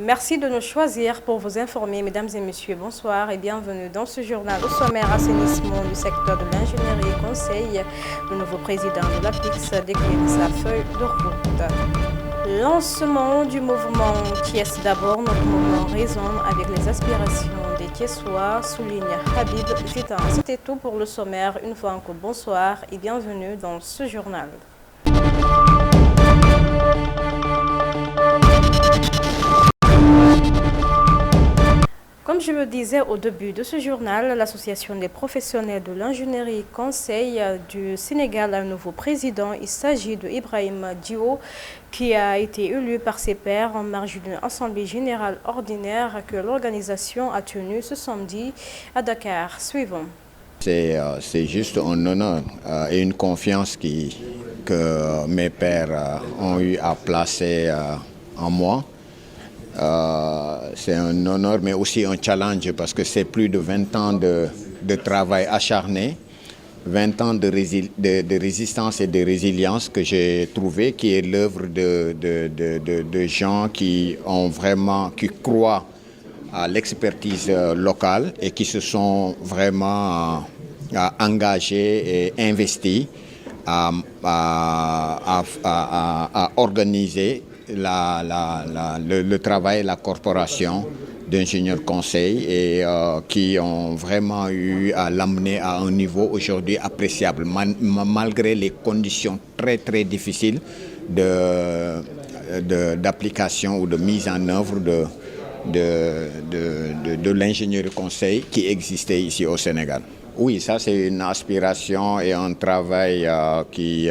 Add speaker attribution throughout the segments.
Speaker 1: Merci de nous choisir pour vous informer, mesdames et messieurs. Bonsoir et bienvenue dans ce journal. Au sommaire, assainissement du secteur de l'ingénierie et conseil. Le nouveau président de l'APIX décline sa feuille de route. Lancement du mouvement Thiès d'abord. Notre mouvement résonne avec les aspirations des Thiessois, souligne Habib Vitan. C'était tout pour le sommaire. Une fois encore, bonsoir et bienvenue dans ce journal. Comme je le disais au début de ce journal, l'Association des professionnels de l'ingénierie conseil du Sénégal a un nouveau président. Il s'agit de Ibrahim Dio, qui a été élu par ses pairs en marge d'une assemblée générale ordinaire que l'organisation a tenue ce samedi à Dakar. Suivons.
Speaker 2: C'est juste un honneur et une confiance que mes pairs ont eu à placer en moi. C'est un honneur mais aussi un challenge parce que c'est plus de 20 ans de travail acharné, 20 ans de résistance et de résilience que j'ai trouvé, qui est l'œuvre de gens qui croient à l'expertise locale et qui se sont vraiment engagés et investis à organiser le travail, la corporation d'ingénieurs conseil et qui ont vraiment eu à l'amener à un niveau aujourd'hui appréciable, malgré les conditions très très difficiles d'application ou de mise en œuvre de l'ingénierie conseil qui existait ici au Sénégal. Oui, ça c'est une aspiration et un travail qui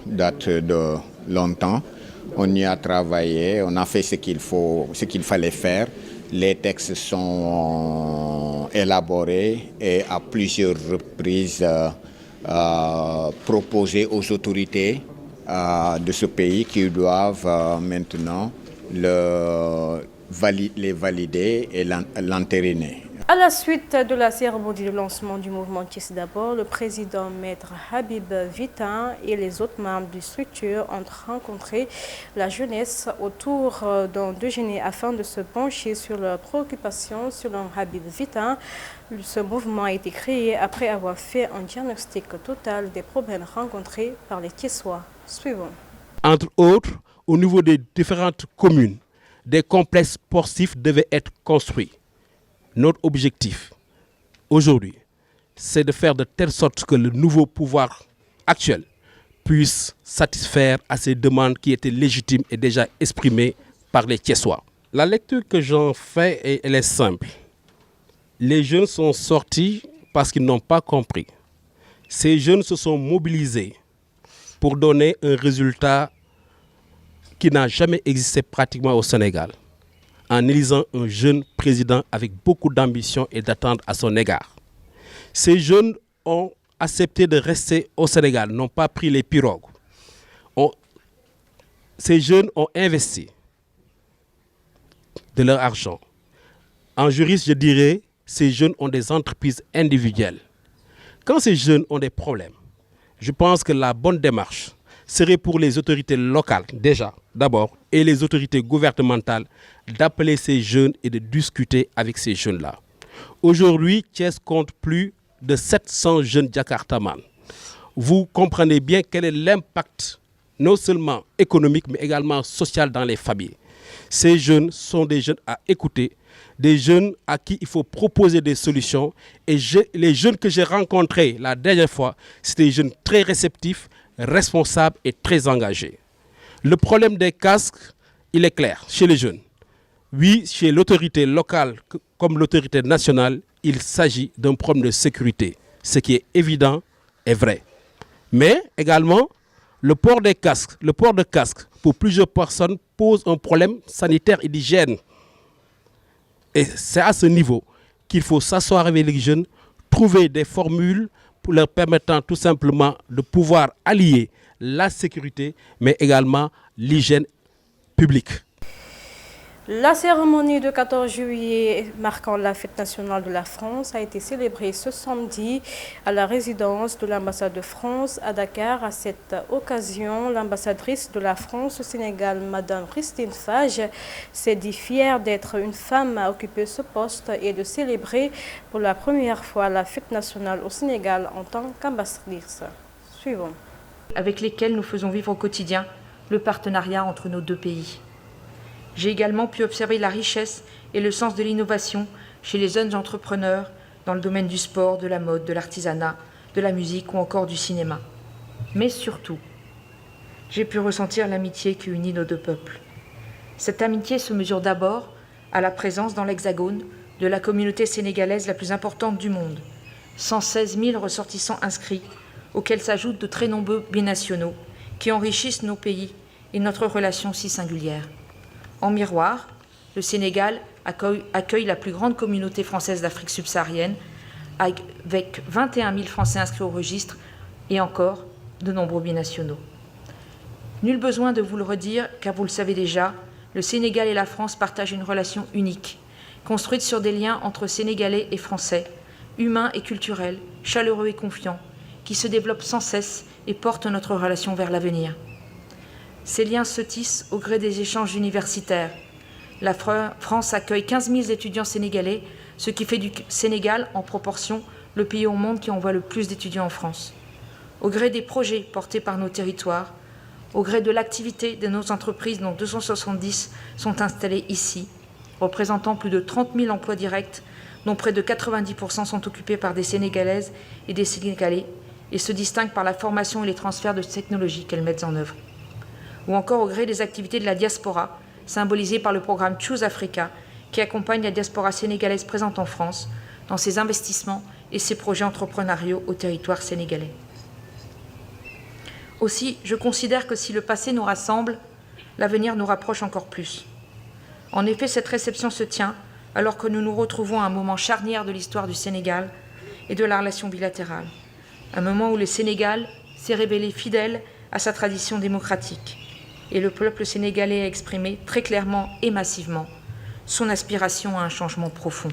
Speaker 2: date de longtemps. On y a travaillé, on a fait ce qu'il fallait faire. Les textes sont élaborés et à plusieurs reprises proposés aux autorités de ce pays qui doivent maintenant les valider et l'entériner.
Speaker 1: À la suite de la cérémonie de lancement du mouvement Thiès d'abord, le président maître Habib Vitan et les autres membres du structure ont rencontré la jeunesse autour d'un déjeuner afin de se pencher sur leurs préoccupations. Selon Habib Vitan, ce mouvement a été créé après avoir fait un diagnostic total des problèmes rencontrés par les Thiessois. Suivons.
Speaker 3: Entre autres, au niveau des différentes communes, des complexes sportifs devaient être construits. Notre objectif aujourd'hui, c'est de faire de telle sorte que le nouveau pouvoir actuel puisse satisfaire à ces demandes qui étaient légitimes et déjà exprimées par les Thiessois. La lecture que j'en fais, elle est simple. Les jeunes sont sortis parce qu'ils n'ont pas compris. Ces jeunes se sont mobilisés pour donner un résultat qui n'a jamais existé pratiquement au Sénégal, en élisant un jeune président avec beaucoup d'ambition et d'attente à son égard. Ces jeunes ont accepté de rester au Sénégal, n'ont pas pris les pirogues. Ces jeunes ont investi de leur argent. En juriste, je dirais, ces jeunes ont des entreprises individuelles. Quand ces jeunes ont des problèmes, je pense que la bonne démarche serait pour les autorités locales, déjà, d'abord, et les autorités gouvernementales, d'appeler ces jeunes et de discuter avec ces jeunes-là. Aujourd'hui, Thiès compte plus de 700 jeunes Jakartaman. Vous comprenez bien quel est l'impact, non seulement économique, mais également social dans les familles. Ces jeunes sont des jeunes à écouter, des jeunes à qui il faut proposer des solutions. Et les jeunes que j'ai rencontrés la dernière fois, c'était des jeunes très réceptifs, responsables et très engagés. Le problème des casques, il est clair chez les jeunes. Oui, chez l'autorité locale comme l'autorité nationale, il s'agit d'un problème de sécurité. Ce qui est évident est vrai. Mais également, le port de casque pour plusieurs personnes pose un problème sanitaire et d'hygiène. Et c'est à ce niveau qu'il faut s'asseoir avec les jeunes, trouver des formules pour leur permettant tout simplement de pouvoir allier la sécurité, mais également l'hygiène publique.
Speaker 1: La cérémonie du 14 juillet marquant la fête nationale de la France a été célébrée ce samedi à la résidence de l'ambassade de France à Dakar. À cette occasion, l'ambassadrice de la France au Sénégal, Madame Christine Fage, s'est dit fière d'être une femme à occuper ce poste et de célébrer pour la première fois la fête nationale au Sénégal en tant qu'ambassadrice. Suivons.
Speaker 4: Avec lesquels nous faisons vivre au quotidien le partenariat entre nos deux pays. J'ai également pu observer la richesse et le sens de l'innovation chez les jeunes entrepreneurs dans le domaine du sport, de la mode, de l'artisanat, de la musique ou encore du cinéma. Mais surtout, j'ai pu ressentir l'amitié qui unit nos deux peuples. Cette amitié se mesure d'abord à la présence dans l'Hexagone de la communauté sénégalaise la plus importante du monde, 116 000 ressortissants inscrits, auxquels s'ajoutent de très nombreux binationaux qui enrichissent nos pays et notre relation si singulière. En miroir, le Sénégal accueille la plus grande communauté française d'Afrique subsaharienne, avec 21 000 Français inscrits au registre et encore de nombreux binationaux. Nul besoin de vous le redire, car vous le savez déjà, le Sénégal et la France partagent une relation unique, construite sur des liens entre Sénégalais et Français, humains et culturels, chaleureux et confiants, qui se développent sans cesse et portent notre relation vers l'avenir. Ces liens se tissent au gré des échanges universitaires. La France accueille 15 000 étudiants sénégalais, ce qui fait du Sénégal, en proportion, le pays au monde qui envoie le plus d'étudiants en France. Au gré des projets portés par nos territoires, au gré de l'activité de nos entreprises, dont 270 sont installées ici, représentant plus de 30 000 emplois directs, dont près de 90% sont occupés par des Sénégalaises et des Sénégalais, et se distinguent par la formation et les transferts de technologies qu'elles mettent en œuvre. Ou encore au gré des activités de la diaspora, symbolisées par le programme Choose Africa, qui accompagne la diaspora sénégalaise présente en France dans ses investissements et ses projets entrepreneuriaux au territoire sénégalais. Aussi, je considère que si le passé nous rassemble, l'avenir nous rapproche encore plus. En effet, cette réception se tient alors que nous nous retrouvons à un moment charnière de l'histoire du Sénégal et de la relation bilatérale. Un moment où le Sénégal s'est révélé fidèle à sa tradition démocratique. Et le peuple sénégalais a exprimé très clairement et massivement son aspiration à un changement profond.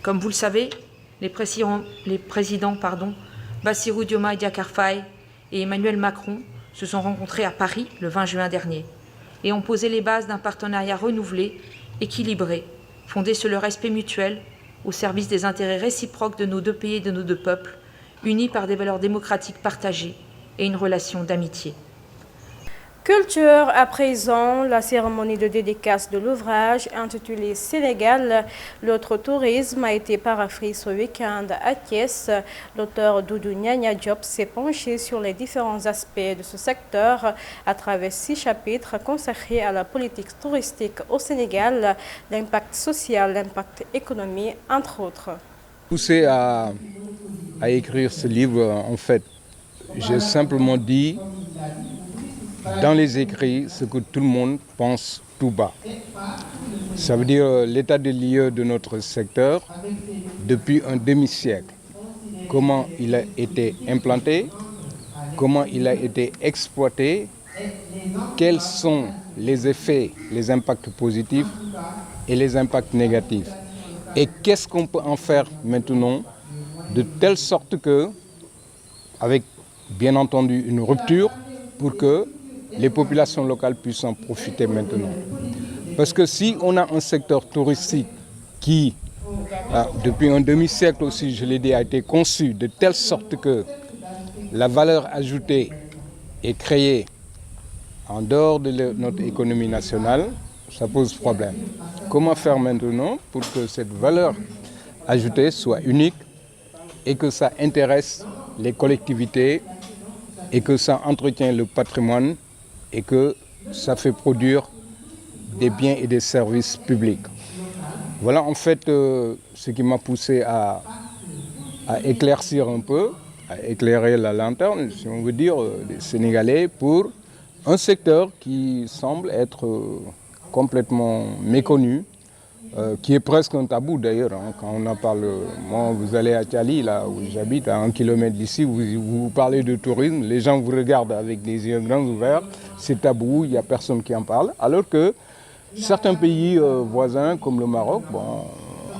Speaker 4: Comme vous le savez, les présidents Bassirou Diomaye Diakhar Faye et Emmanuel Macron se sont rencontrés à Paris le 20 juin dernier et ont posé les bases d'un partenariat renouvelé, équilibré, fondé sur le respect mutuel, au service des intérêts réciproques de nos deux pays et de nos deux peuples, unis par des valeurs démocratiques partagées et une relation d'amitié.
Speaker 1: Culture à présent, la cérémonie de dédicace de l'ouvrage intitulé Sénégal, l'autre tourisme a été paraphrasé ce week-end à Thiès. L'auteur Doudou Nyanya Diop s'est penché sur les différents aspects de ce secteur à travers 6 chapitres consacrés à la politique touristique au Sénégal, l'impact social, l'impact économique, entre autres.
Speaker 5: Poussé à écrire ce livre, en fait, j'ai simplement dit dans les écrits ce que tout le monde pense tout bas. Ça veut dire l'état des lieux de notre secteur depuis un demi-siècle. Comment il a été implanté, comment il a été exploité, quels sont les effets, les impacts positifs et les impacts négatifs. Et qu'est-ce qu'on peut en faire maintenant de telle sorte que, avec bien entendu une rupture, pour que les populations locales puissent en profiter maintenant. Parce que si on a un secteur touristique qui, depuis un demi-siècle aussi, je l'ai dit, a été conçu de telle sorte que la valeur ajoutée est créée en dehors de notre économie nationale, ça pose problème. Comment faire maintenant pour que cette valeur ajoutée soit unique et que ça intéresse les collectivités et que ça entretient le patrimoine et que ça fait produire des biens et des services publics. Voilà en fait ce qui m'a poussé à éclaircir un peu, à éclairer la lanterne, si on veut dire, des Sénégalais pour un secteur qui semble être complètement méconnu, qui est presque un tabou d'ailleurs. Quand on en parle, moi, vous allez à Thiali, là où j'habite, à 1 kilomètre d'ici, vous parlez de tourisme, les gens vous regardent avec des yeux grands ouverts, c'est tabou, il n'y a personne qui en parle. Alors que Certains pays voisins, comme le Maroc,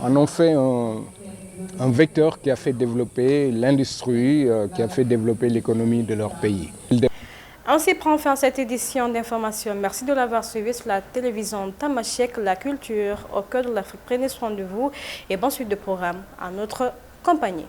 Speaker 5: en ont fait un vecteur qui a fait développer l'industrie, qui a fait développer l'économie de leur pays.
Speaker 1: Ainsi prend fin cette édition d'information. Merci de l'avoir suivi sur la télévision Tamashek, la culture au cœur de l'Afrique. Prenez soin de vous et bonne suite de programme à notre compagnie.